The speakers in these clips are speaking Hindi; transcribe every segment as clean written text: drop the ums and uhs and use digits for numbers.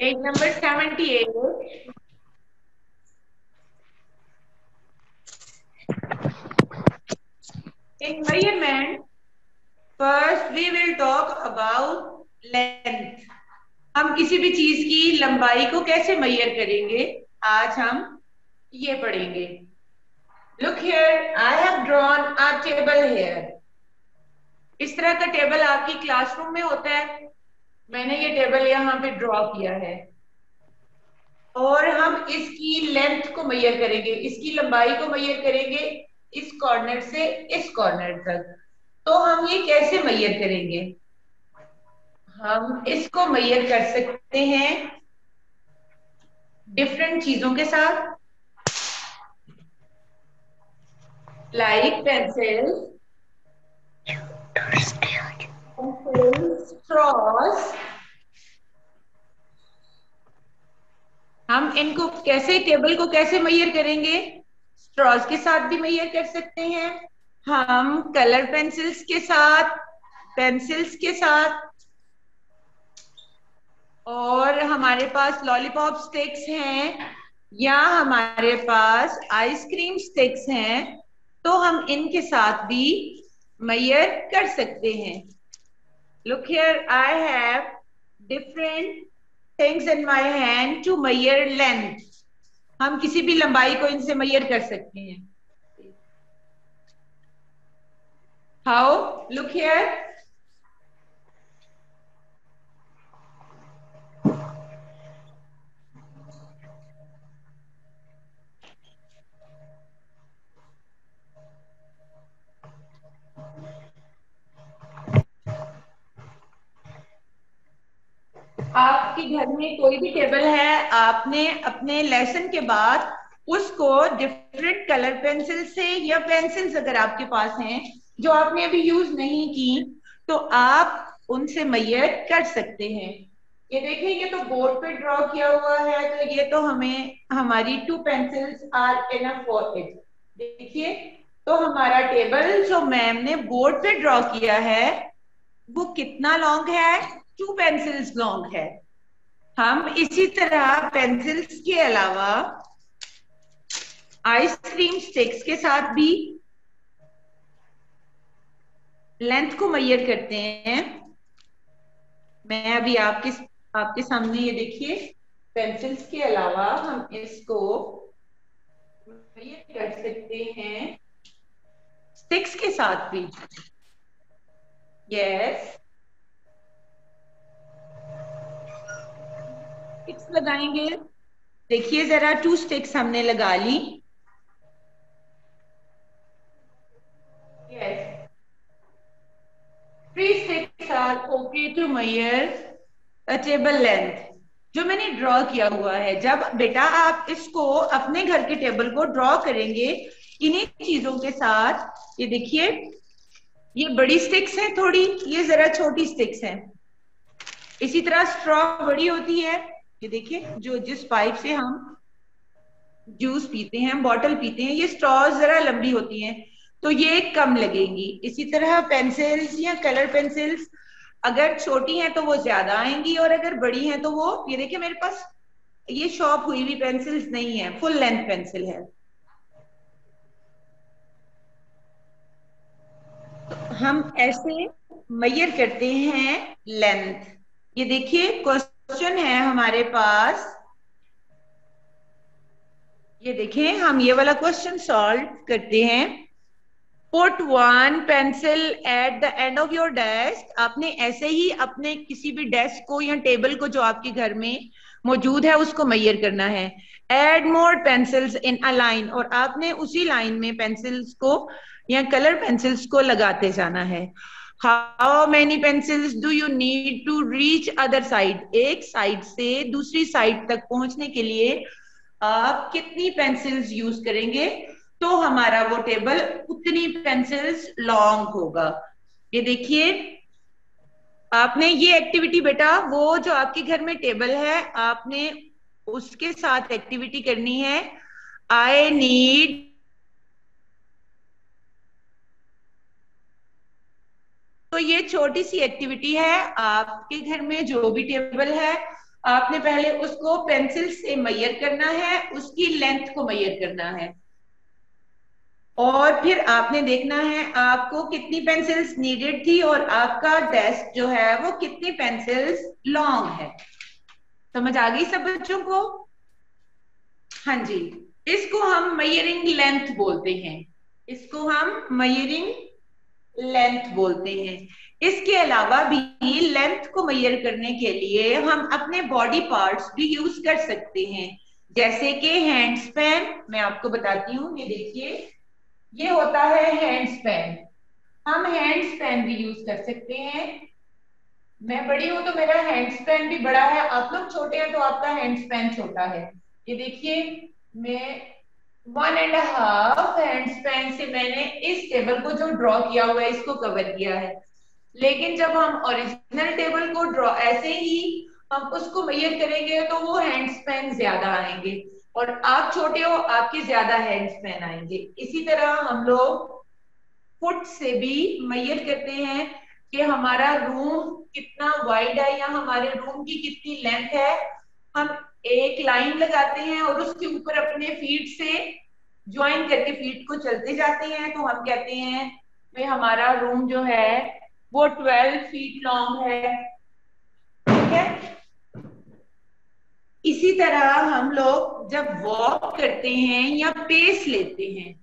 Page number 78. In measurement, first we will talk about length. हम किसी भी चीज की लंबाई को कैसे मैयर करेंगे, आज हम ये पढ़ेंगे। Look here, I have drawn a table here. इस तरह का टेबल आपकी क्लासरूम में होता है। मैंने ये टेबल यहाँ पे ड्रॉ किया है और हम इसकी लेंथ को मैयर करेंगे, इसकी लंबाई को मैयर करेंगे, इस कॉर्नर से इस कॉर्नर तक। तो हम ये कैसे मैयर करेंगे? हम इसको मैयर कर सकते हैं डिफरेंट चीजों के साथ, लाइक पेंसिल, स्ट्रॉस। हम इनको कैसे, टेबल को कैसे मैयर करेंगे? स्ट्रॉस के साथ भी मैयर कर सकते हैं, हम कलर पेंसिल्स के साथ, पेंसिल्स के साथ, और हमारे पास लॉलीपॉप स्टिक्स हैं या हमारे पास आइसक्रीम स्टिक्स हैं, तो हम इनके साथ भी मैयर कर सकते हैं। Look here, I have different things in my hand to measure length. हम किसी भी लंबाई को इनसे मैयर कर सकते हैं। How? Look here. आपके घर में कोई भी टेबल है, आपने अपने लेसन के बाद उसको डिफरेंट कलर पेंसिल से, या पेंसिल्स अगर आपके पास हैं जो आपने अभी यूज नहीं की, तो आप उनसे मैयर कर सकते हैं। ये देखिए, ये तो बोर्ड पे ड्रॉ किया हुआ है, तो ये तो हमें, हमारी 2 pencils are enough for it. देखिए, तो हमारा टेबल जो मैम ने बोर्ड पे ड्रॉ किया है वो कितना लॉन्ग है? 2 पेंसिल्स लॉन्ग है। हम इसी तरह पेंसिल्स के अलावा आइसक्रीम स्टिक्स के साथ भी लेंथ को मैयर करते हैं। मैं अभी आपके सामने ये देखिए, पेंसिल्स के अलावा हम इसको मैयर कर सकते हैं स्टिक्स के साथ भी। यस, स्टिक्स लगाएंगे। देखिए जरा, 2 स्टिक्स हमने लगा ली। Yes, 3 sticks are okay to measure a table length, जो मैंने ड्रॉ किया हुआ है। जब बेटा आप इसको अपने घर के टेबल को ड्रॉ करेंगे इन्हीं चीजों के साथ, ये देखिए, ये बड़ी स्टिक्स हैं थोड़ी, ये जरा छोटी स्टिक्स हैं। इसी तरह स्ट्रॉ बड़ी होती है, ये देखिए, जो जिस पाइप से हम जूस पीते हैं, बॉटल पीते हैं, ये स्ट्रॉ जरा लंबी होती हैं, तो ये कम लगेंगी। इसी तरह पेंसिल्स या कलर पेंसिल्स अगर छोटी हैं तो वो ज्यादा आएंगी, और अगर बड़ी हैं तो वो, ये देखिए मेरे पास ये शॉर्प हुई हुई पेंसिल्स नहीं है, फुल लेंथ पेंसिल है। तो हम ऐसे मैयर करते हैं लेंथ। ये देखिए, क्वेश्चन है हमारे पास, ये देखें, हम ये वाला क्वेश्चन सॉल्व करते हैं। Put 1 pencil at the end of your desk. आपने ऐसे ही अपने किसी भी डेस्क को या टेबल को जो आपके घर में मौजूद है उसको मैयर करना है। Add more pencils in a line, और आपने उसी लाइन में पेंसिल्स को या कलर पेंसिल्स को लगाते जाना है। How many pencils do you need to reach other side. एक साइड से दूसरी साइड तक पहुंचने के लिए आप कितनी पेंसिल्स यूज करेंगे, तो हमारा वो टेबल उतनी पेंसिल्स लॉन्ग होगा। ये देखिए, आपने ये एक्टिविटी बेटा, वो जो आपके घर में टेबल है, आपने उसके साथ एक्टिविटी करनी है। आई नीड, तो ये छोटी सी एक्टिविटी है। आपके घर में जो भी टेबल है आपने पहले उसको पेंसिल से मेजर करना है, उसकी लेंथ को मेजर करना है, और फिर आपने देखना है आपको कितनी पेंसिल्स नीडेड थी और आपका डेस्क जो है वो कितनी पेंसिल्स लॉन्ग है। समझ आ गई सब बच्चों को? हाँ जी, इसको हम मेजरिंग लेंथ बोलते हैं, इसको हम मेजरिंग लेंथ बोलते हैं। इसके अलावा भी लेंथ को मेजर करने के लिए हम अपने बॉडी पार्ट्स भी यूज कर सकते हैं, जैसे कि हैंड स्पैन। मैं आपको बताती हूँ, ये देखिए, ये होता है हैंड स्पैन। हम हैंड स्पैन भी यूज कर सकते हैं। मैं बड़ी हूं तो मेरा हैंड स्पैन भी बड़ा है, आप लोग छोटे हैं तो आपका हैंड स्पैन छोटा है। ये देखिए, मैं 1.5 हैंड स्पैन से मैंने इस टेबल को जो ड्रॉ किया हुआ है इसको कवर किया है। लेकिन जब हम ओरिजिनल टेबल को ड्रॉ ऐसे ही हम उसको मेजर करेंगे तो वो हैंड स्पैन ज्यादा आएंगे, और आप छोटे हो आपके ज्यादा हैंड स्पैन आएंगे। इसी तरह हम लोग फुट से भी मेजर करते हैं कि हमारा रूम कितना वाइड है या हमारे रूम की कितनी लेंथ है। हम एक लाइन लगाते हैं और उसके ऊपर अपने फीट से ज्वाइन करके फीट को चलते जाते हैं, तो हम कहते हैं भाई हमारा रूम जो है वो 12 फीट लॉन्ग है। ठीक है, इसी तरह हम लोग जब वॉक करते हैं या पेस लेते हैं,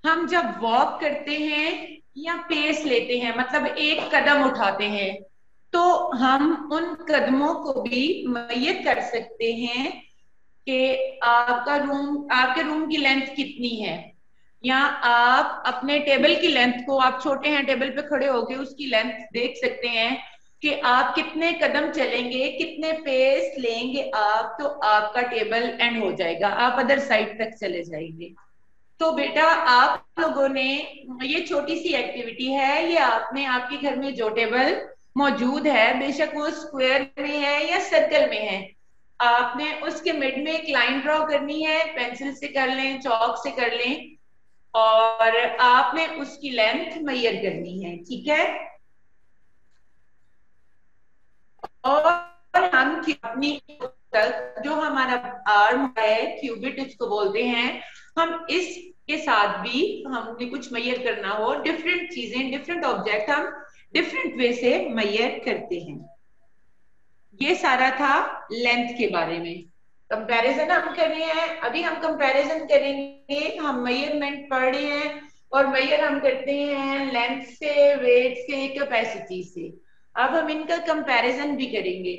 हम जब वॉक करते हैं या पेस लेते हैं मतलब एक कदम उठाते हैं, तो हम उन कदमों को भी मेजर कर सकते हैं कि आपके रूम की लेंथ कितनी है, या आप अपने टेबल की लेंथ को, आप छोटे हैं टेबल पे खड़े होके उसकी लेंथ देख सकते हैं कि आप कितने कदम चलेंगे, कितने पेस लेंगे आप, तो आपका टेबल एंड हो जाएगा, आप अदर साइड तक चले जाएंगे। तो बेटा आप लोगों ने, ये छोटी सी एक्टिविटी है, ये आपने आपके घर में जो टेबल मौजूद है, बेशक वो स्क्वायर में है या सर्कल में है, आपने उसके मिड में एक लाइन ड्रॉ करनी है, पेंसिल से कर लें, चौक से कर लें, और आपने उसकी लेंथ मेजर करनी है। ठीक है, और हम अपनी जो हमारा आर्म है, क्यूबिट इसको बोलते हैं, हम इसके साथ भी हमने कुछ मेजर करना हो, डिफरेंट चीजें, डिफरेंट ऑब्जेक्ट हम डिफरेंट वे से मेजर करते हैं। ये सारा था लेंथ के बारे में। कंपैरिजन हम कर रहे हैं, अभी हम कंपैरिजन करेंगे, हम मेजरमेंट पढ़ रहे हैं और मेजर हम करते हैं लेंथ से, वेट से, कैपेसिटी से। अब हम इनका कंपैरिजन भी करेंगे,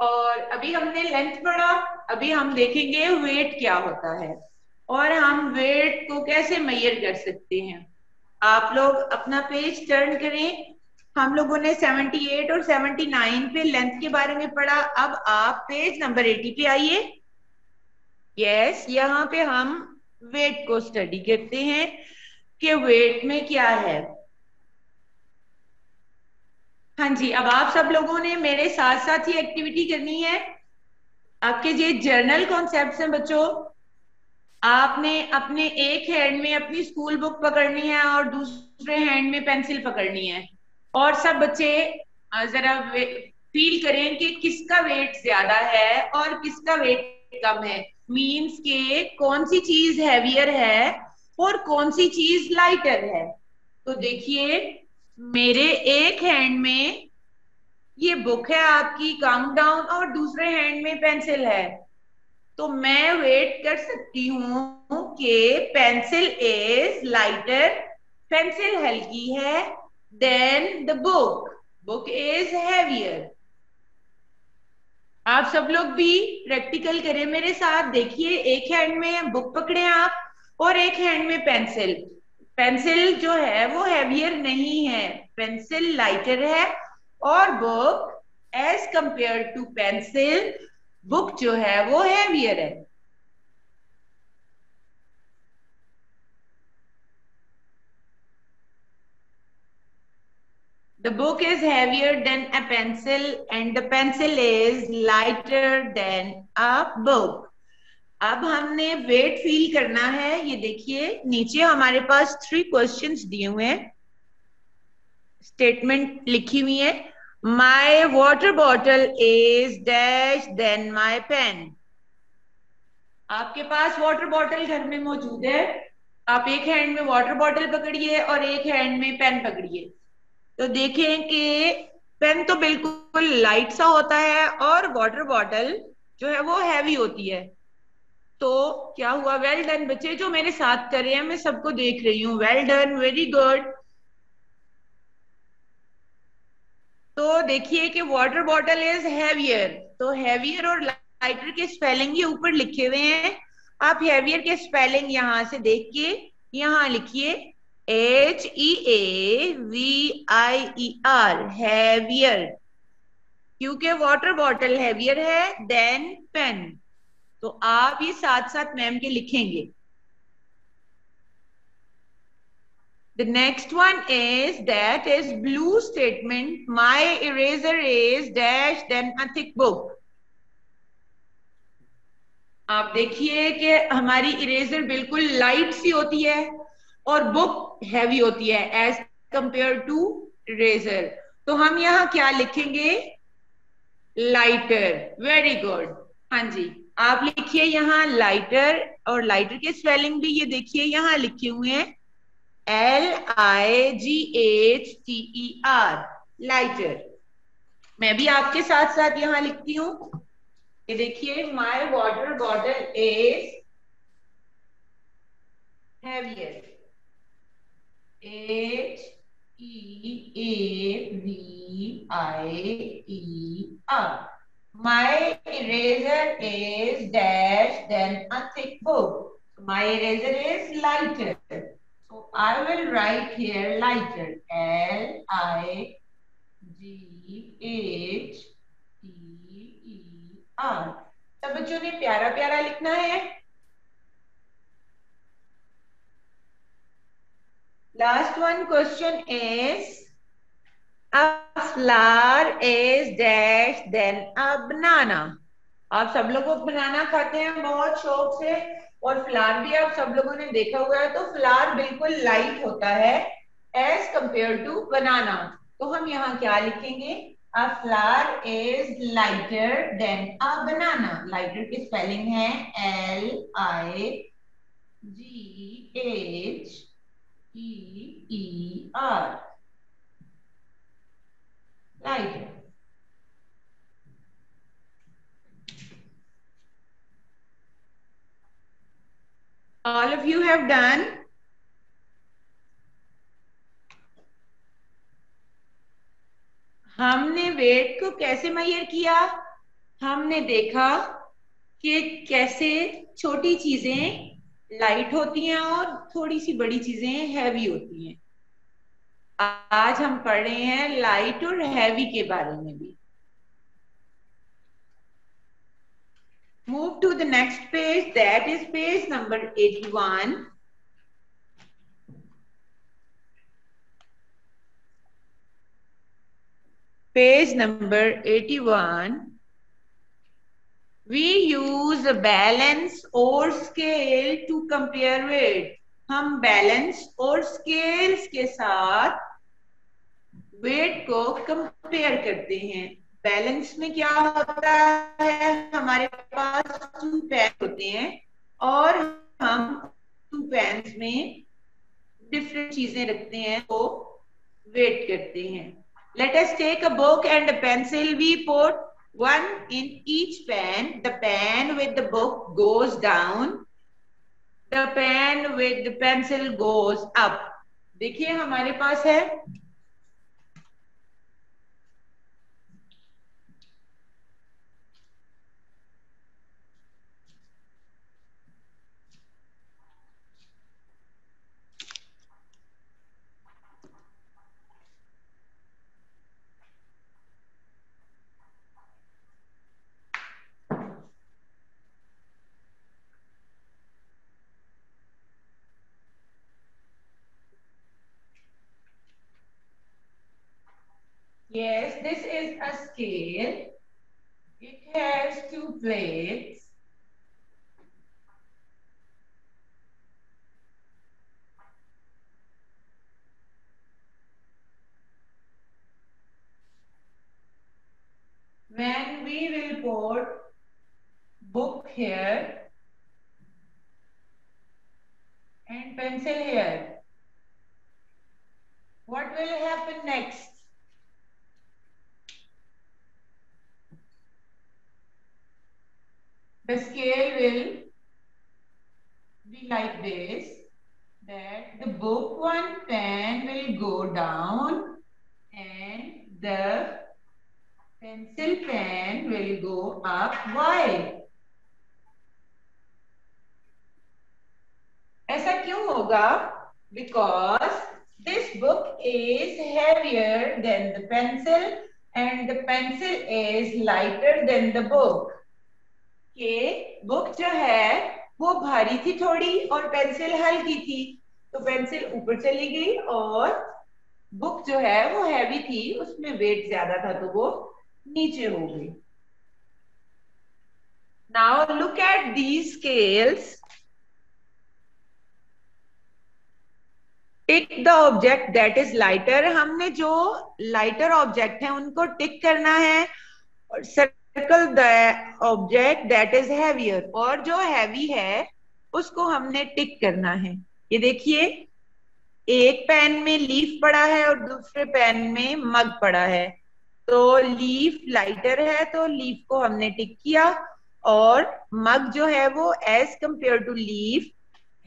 और अभी हमने लेंथ पढ़ा, अभी हम देखेंगे वेट क्या होता है और हम वेट को कैसे मेजर कर सकते हैं। आप लोग अपना पेज टर्न करें। हम लोगों ने 78 और 79 पे लेंथ के बारे में पढ़ा, अब आप पेज नंबर 80 पे आइए। यस, यहाँ पे हम वेट को स्टडी करते हैं कि वेट में क्या है। हाँ जी, अब आप सब लोगों ने मेरे साथ साथ ही एक्टिविटी करनी है। आपके ये जर्नल कॉन्सेप्ट्स हैं बच्चों, आपने अपने एक हैंड में अपनी स्कूल बुक पकड़नी है और दूसरे हैंड में पेंसिल पकड़नी है, और सब बच्चे जरा फील करें कि किसका वेट ज्यादा है और किसका वेट कम है, मीन्स के कौन सी चीज हैवियर है और कौन सी चीज लाइटर है। तो देखिए, मेरे एक हैंड में ये बुक है आपकी काउंटडाउन और दूसरे हैंड में पेंसिल है, तो मैं वेट कर सकती हूं कि पेंसिल इज लाइटर, पेंसिल हल्की है, than the book, book is heavier. आप सब लोग भी प्रैक्टिकल करें मेरे साथ। देखिए, एक हैंड में बुक पकड़े आप और एक हैंड में पेंसिल। पेंसिल जो है वो हैवियर नहीं है, पेंसिल लाइटर है, और book as compare to pencil, book जो है वो हैवियर है। The book is heavier than a pencil and the pencil is lighter than a book. अब हमने वेट फील करना है। ये देखिए, नीचे हमारे पास 3 क्वेश्चंस दिए हुए हैं। स्टेटमेंट लिखी हुई है, my water bottle is dash than my pen. आपके पास वाटर बॉटल घर में मौजूद है, आप एक हैंड में वाटर बॉटल पकड़िए और एक हैंड में पेन पकड़िए, तो देखें कि पेन तो बिल्कुल लाइट सा होता है और वाटर बॉटल जो है वो हैवी होती है। तो क्या हुआ? वेल डन बच्चे जो मेरे साथ कर रहे हैं, मैं सबको देख रही हूँ, वेल डन, वेरी गुड। तो देखिए कि वाटर बॉटल इज हैवियर, तो हैवियर और लाइटर के स्पेलिंग ये ऊपर लिखे हुए हैं। आप हैवियर के स्पेलिंग यहां से देख के यहां लिखिए HEAVIER, हैवियर, क्योंकि वाटर बॉटल हैवियर है देन पेन। तो आप ये साथ साथ मैम के लिखेंगे। The next one is that is blue statement. My eraser is dash then a thick book. आप देखिए कि हमारी इरेजर बिल्कुल लाइट सी होती है और बुक हैवी होती है एज कंपेयर टू इरेजर। तो हम यहाँ क्या लिखेंगे? लाइटर। Very good. हाँ जी, आप लिखिए यहाँ लाइटर, और लाइटर के स्पेलिंग भी ये देखिए यहाँ लिखे हुए हैं, LIGHTER, लाइटर। मैं भी आपके साथ साथ यहां लिखती हूँ, ये देखिए, माई water bottle is heavier, HEAVIER. My eraser is dash then a thick book. My eraser is lighter. So I will write here lighter. LIGHTER. सब बच्चों ने प्यारा प्यारा लिखना है। Last one question is a flower is dash then a banana. आप सब लोग बनाना खाते हैं बहुत शौक से, और फ्लावर भी आप सब लोगों ने देखा हुआ है। तो फ्लावर बिल्कुल लाइट होता है एज कंपेयर टू बनाना। तो हम यहाँ क्या लिखेंगे? अ flower is lighter than a banana. Lighter की स्पेलिंग है LIGHTER, lighter. All of you have done. हमने वेट को कैसे मेजर किया? हमने देखा कि कैसे छोटी चीजें लाइट होती हैं और थोड़ी सी बड़ी चीजें हैवी होती हैं। आज हम पढ़ रहे हैं लाइट और हैवी के बारे में भी। Move to the next page, that is page number 81। Page number 81। We use a balance or scale to compare weight. हम बैलेंस और स्केल्स के साथ वेट को कंपेयर करते हैं। बैलेंस में क्या होता है? हमारे पास 2 पेन होते हैं और हम 2 पेन्स में डिफरेंट चीजें रखते हैं तो वेट करते हैं। Let us take a book and a pencil. We put one in each pen. The pen with the book goes down. The pen with the pencil goes up. देखिए हमारे पास है Yes, this is a scale. It has 2 plates. put book here and pencil here, what will happen next? The scale will be like this, that the book one pen will go down and the pencil pen will go up. Why? ऐसा क्यों होगा? Because this book is heavier than the pencil and the pencil is lighter than the book. कि बुक जो है वो भारी थी थोड़ी और पेंसिल हल्की थी, तो पेंसिल ऊपर चली गई और बुक जो है वो हैवी थी, उसमें वेट ज्यादा था तो वो नीचे हो गई. Now look at these scales. Tick the object that is lighter. हमने जो लाइटर ऑब्जेक्ट है उनको टिक करना है, और circle the object that is heavier, और जो हैवी है उसको हमने टिक करना है. ये देखिए, एक पेन में लीफ पड़ा है और दूसरे पेन में मग पड़ा है, तो लीफ लाइटर है तो लीफ को हमने टिक किया, और मग जो है वो as compare to leaf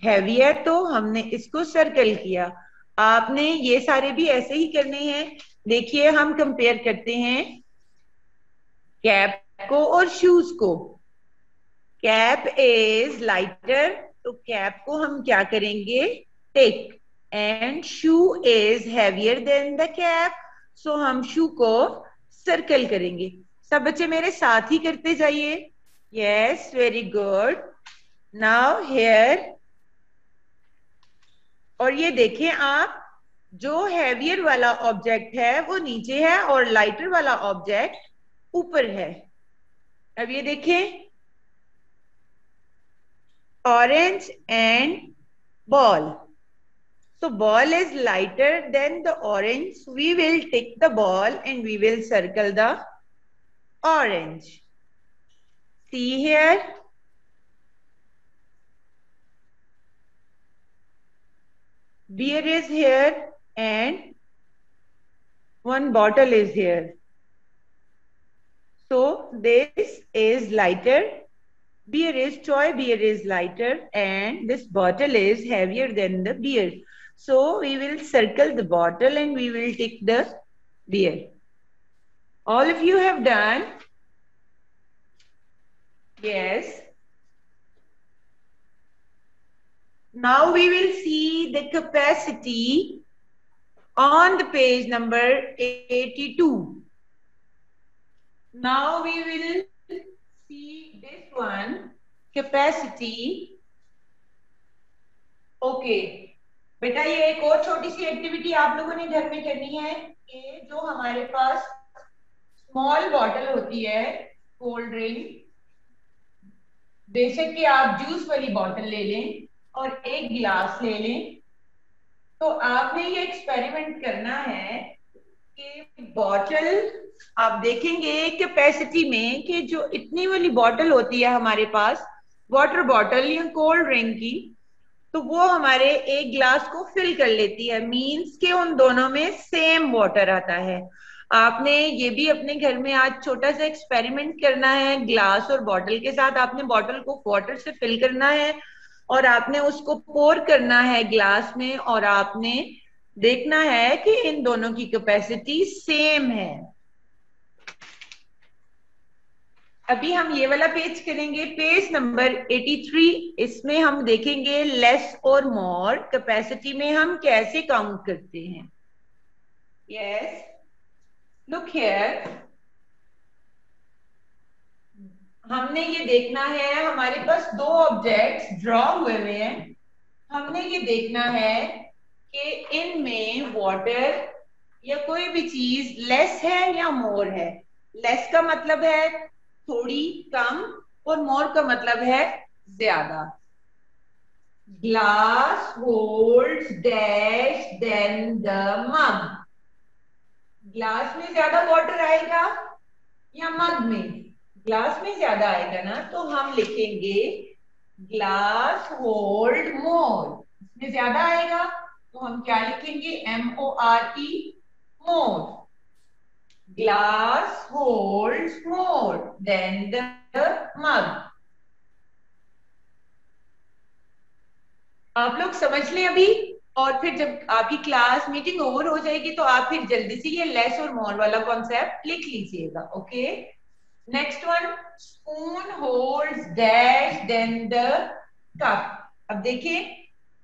heavy है तो हमने इसको सर्कल किया. आपने ये सारे भी ऐसे ही करने हैं. देखिए, हम कंपेयर करते हैं कैप को और शूज को. कैप इज लाइटर, तो कैप को हम क्या करेंगे? Tick. And shoe is heavier than the cap, so हम शू को सर्कल करेंगे. सब बच्चे मेरे साथ ही करते जाइए. Yes, very good. Now here, और ये देखें आप, जो हैवियर वाला ऑब्जेक्ट है वो नीचे है और लाइटर वाला ऑब्जेक्ट ऊपर है. अब ये देखें, orange and ball. So ball is lighter than the orange. We will take the ball and we will circle the orange. See here. Beer is here and one bottle is here. So this is lighter. Beer is toy, beer is lighter, and this bottle is heavier than the beer. So we will circle the bottle and we will take the beer. All of you have done? Yes. Now we will see the capacity on the page number 82. Now we will see this one, capacity. Okay. बेटा, ये एक और छोटी सी एक्टिविटी आप लोगों ने घर में करनी है कि जो हमारे पास स्मॉल बॉटल होती है कोल्ड ड्रिंक, बेशक कि आप जूस वाली बॉटल ले लें और एक गिलास ले लें, तो आपने ये एक्सपेरिमेंट करना है कि बॉटल, आप देखेंगे कैपेसिटी में कि जो इतनी वाली बॉटल होती है हमारे पास, वाटर बॉटल या कोल्ड ड्रिंक की, तो वो हमारे एक ग्लास को फिल कर लेती है. मींस के उन दोनों में सेम वाटर आता है. आपने ये भी अपने घर में आज छोटा सा एक्सपेरिमेंट करना है. ग्लास और बॉटल के साथ आपने बॉटल को वाटर से फिल करना है और आपने उसको पोर करना है ग्लास में, और आपने देखना है कि इन दोनों की कैपेसिटी सेम है. अभी हम ये वाला पेज करेंगे, पेज नंबर 83. इसमें हम देखेंगे लेस और मोर कैपेसिटी में हम कैसे काउंट करते हैं. Yes, look here. हमने ये देखना है, हमारे पास दो ऑब्जेक्ट्स ड्रॉ हुए हैं. हमने ये देखना है कि इनमें वाटर या कोई भी चीज लेस है या मोर है. लेस का मतलब है थोड़ी कम और मोर का मतलब है ज्यादा. Glass holds dash than the mug. Glass में ज्यादा वाटर आएगा या मग में? ग्लास में ज्यादा आएगा ना, तो हम लिखेंगे ग्लास होल्ड मोर। इसमें ज्यादा आएगा तो हम क्या लिखेंगे, MORE, more. Glass holds more than the mug. आप लोग समझ लें अभी, और फिर जब आपकी क्लास मीटिंग ओवर हो जाएगी तो आप फिर जल्दी से ये लेस और मोर वाला कॉन्सेप्ट लिख लीजिएगा। Okay, next one, spoon holds dash than the cup. अब देखिए,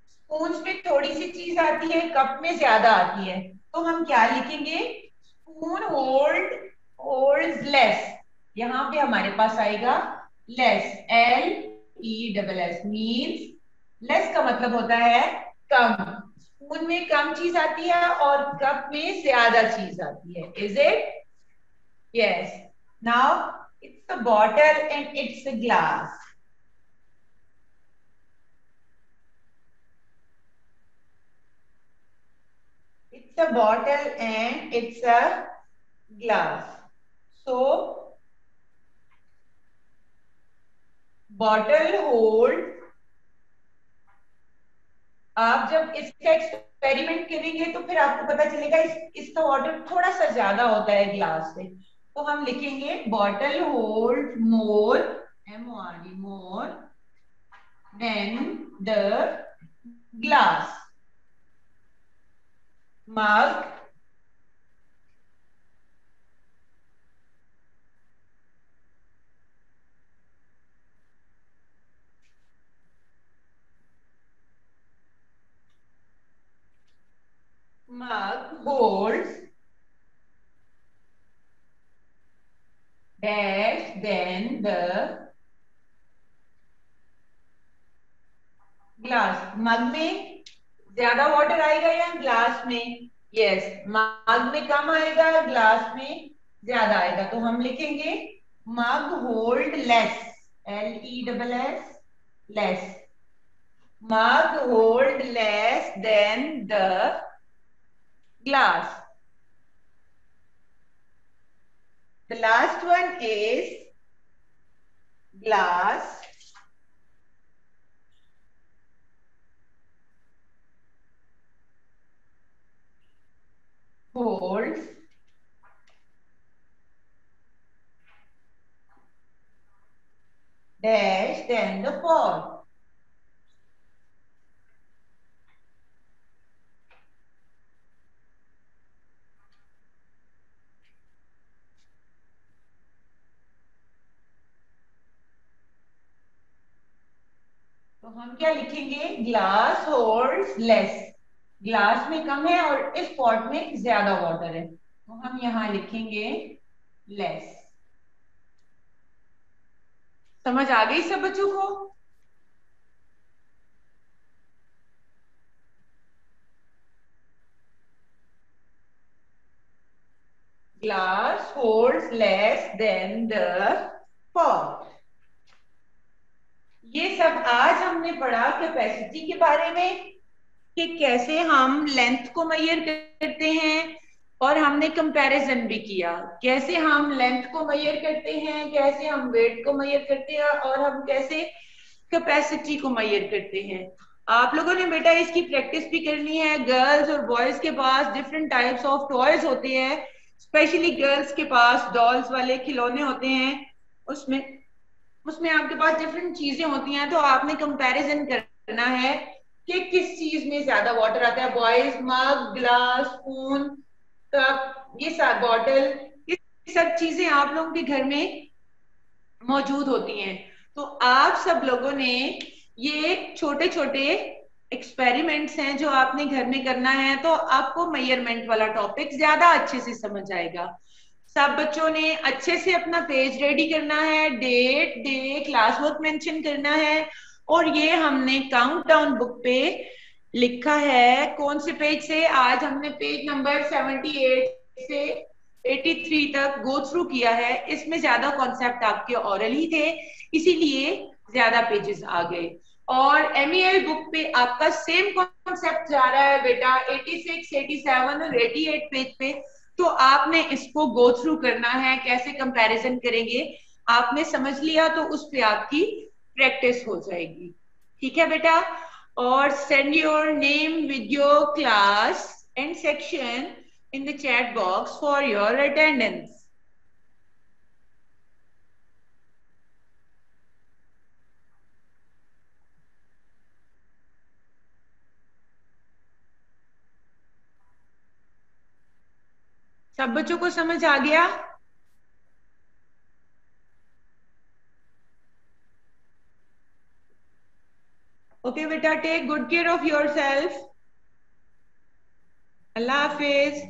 स्पून में थोड़ी सी चीज आती है, कप में ज्यादा आती है, तो हम क्या लिखेंगे, स्पून होल्ड्स लेस। यहां पे हमारे पास आएगा लेस, LESS, मीन्स लेस का मतलब होता है कम। स्पून में कम चीज आती है और कप में ज्यादा चीज आती है। Is it? Yes. Now it's a bottle and it's a glass. It's a bottle and it's a glass. So, bottle hold, आप जब इसका एक्सपेरिमेंट करेंगे तो फिर आपको पता चलेगा इसका वाटर थोड़ा सा ज्यादा होता है ग्लास से। तो हम लिखेंगे bottle hold more, MORE, more than the glass. Mug holds dash then the glass. Mug में ज्यादा वाटर आएगा या ग्लास में? यस, मग में कम आएगा, ग्लास में ज्यादा आएगा, तो हम लिखेंगे mug hold less, LESS, less. Mug hold less than the glass. The last one is glass holds dash then the fall। तो हम क्या लिखेंगे, ग्लास होल्ड्स लेस, ग्लास में कम है और इस पॉट में ज्यादा वाटर है, तो हम यहां लिखेंगे लेस। समझ आ गई सब बच्चों को? Glass holds less than the pot. ये सब आज हमने पढ़ा कैपेसिटी के बारे में, कि कैसे हम लेंथ को मेजर करते हैं, और हमने कंपैरिजन भी किया कैसे हम लेंथ को मेजर करते हैं, कैसे हम वेट को मेजर करते हैं, और हम कैसे कैपेसिटी को मेजर करते हैं। आप लोगों ने बेटा इसकी प्रैक्टिस भी करनी है। गर्ल्स और बॉयज के पास डिफरेंट टाइप्स ऑफ टॉयज होते हैं, स्पेशली गर्ल्स के पास डॉल्स वाले खिलौने होते हैं। उसमें उसमें आपके पास डिफरेंट चीजें होती हैं, तो आपने कंपैरिजन करना है कि किस चीज में ज्यादा वाटर आता है। बॉयज मग, ग्लास, स्पून, कप, ये सब बॉटल, ये सब चीजें आप लोगों के घर में मौजूद होती हैं। तो आप सब लोगों ने ये छोटे छोटे एक्सपेरिमेंट्स हैं जो आपने घर में करना है, तो आपको मेजरमेंट वाला टॉपिक ज्यादा अच्छे से समझ आएगा। सब बच्चों ने अच्छे से अपना पेज रेडी करना है, date, day, class work mention करना है, और ये हमने काउंटडाउन बुक पे लिखा है। कौन से पेज से? आज हमने पेज नंबर 78 से 83 तक गो थ्रू किया है। इसमें ज्यादा कॉन्सेप्ट आपके ऑरल ही थे, इसीलिए ज्यादा पेजेस आ गए। और MEL बुक पे आपका सेम कॉन्सेप्ट जा रहा है बेटा, 86, 87 और 88 पेज पे। तो आपने इसको गो थ्रू करना है। कैसे कंपैरिजन करेंगे? आपने समझ लिया तो उस पे आपकी प्रैक्टिस हो जाएगी। ठीक है बेटा। और send your name with your class and section in the chat box for your attendance. सब बच्चों को समझ आ गया? ओके बेटा, take good care of your self. अल्लाह हाफिज।